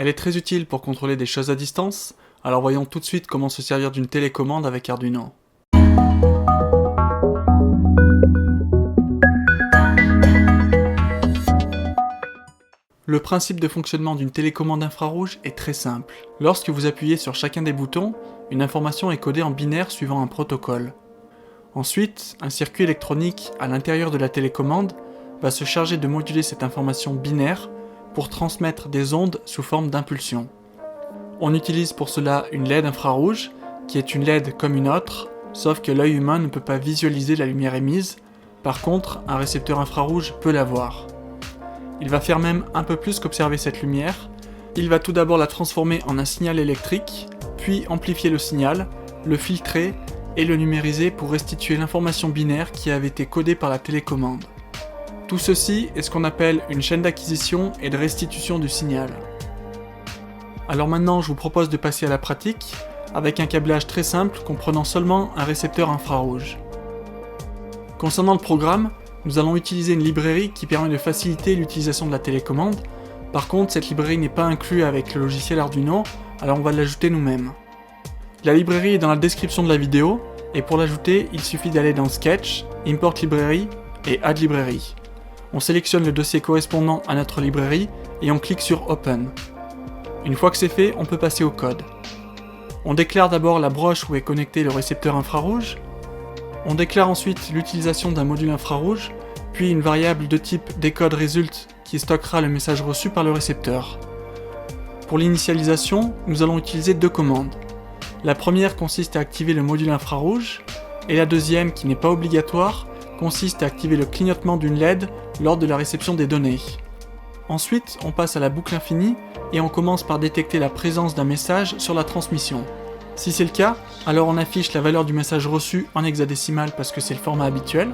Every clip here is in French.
Elle est très utile pour contrôler des choses à distance, alors voyons tout de suite comment se servir d'une télécommande avec Arduino. Le principe de fonctionnement d'une télécommande infrarouge est très simple. Lorsque vous appuyez sur chacun des boutons, une information est codée en binaire suivant un protocole. Ensuite, un circuit électronique à l'intérieur de la télécommande va se charger de moduler cette information binaire pour transmettre des ondes sous forme d'impulsions. On utilise pour cela une LED infrarouge, qui est une LED comme une autre, sauf que l'œil humain ne peut pas visualiser la lumière émise. Par contre, un récepteur infrarouge peut la voir. Il va faire même un peu plus qu'observer cette lumière. Il va tout d'abord la transformer en un signal électrique, puis amplifier le signal, le filtrer et le numériser pour restituer l'information binaire qui avait été codée par la télécommande. Tout ceci est ce qu'on appelle une chaîne d'acquisition et de restitution du signal. Alors maintenant, je vous propose de passer à la pratique avec un câblage très simple comprenant seulement un récepteur infrarouge. Concernant le programme, nous allons utiliser une librairie qui permet de faciliter l'utilisation de la télécommande. Par contre, cette librairie n'est pas inclue avec le logiciel Arduino, alors on va l'ajouter nous-mêmes. La librairie est dans la description de la vidéo, et pour l'ajouter, il suffit d'aller dans Sketch, Import Library et Add Library. On sélectionne le dossier correspondant à notre librairie et on clique sur Open. Une fois que c'est fait, on peut passer au code. On déclare d'abord la broche où est connecté le récepteur infrarouge. On déclare ensuite l'utilisation d'un module infrarouge, puis une variable de type decodeResult qui stockera le message reçu par le récepteur. Pour l'initialisation, nous allons utiliser deux commandes. La première consiste à activer le module infrarouge, et la deuxième, qui n'est pas obligatoire, consiste à activer le clignotement d'une LED lors de la réception des données. Ensuite, on passe à la boucle infinie et on commence par détecter la présence d'un message sur la transmission. Si c'est le cas, alors on affiche la valeur du message reçu en hexadécimal parce que c'est le format habituel.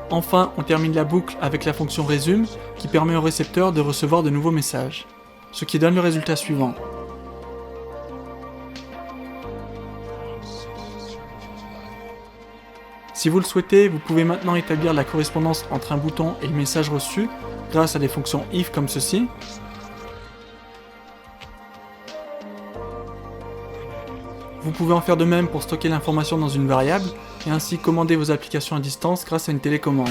Enfin, on termine la boucle avec la fonction resume qui permet au récepteur de recevoir de nouveaux messages, ce qui donne le résultat suivant. Si vous le souhaitez, vous pouvez maintenant établir la correspondance entre un bouton et le message reçu grâce à des fonctions if comme ceci. Vous pouvez en faire de même pour stocker l'information dans une variable et ainsi commander vos applications à distance grâce à une télécommande.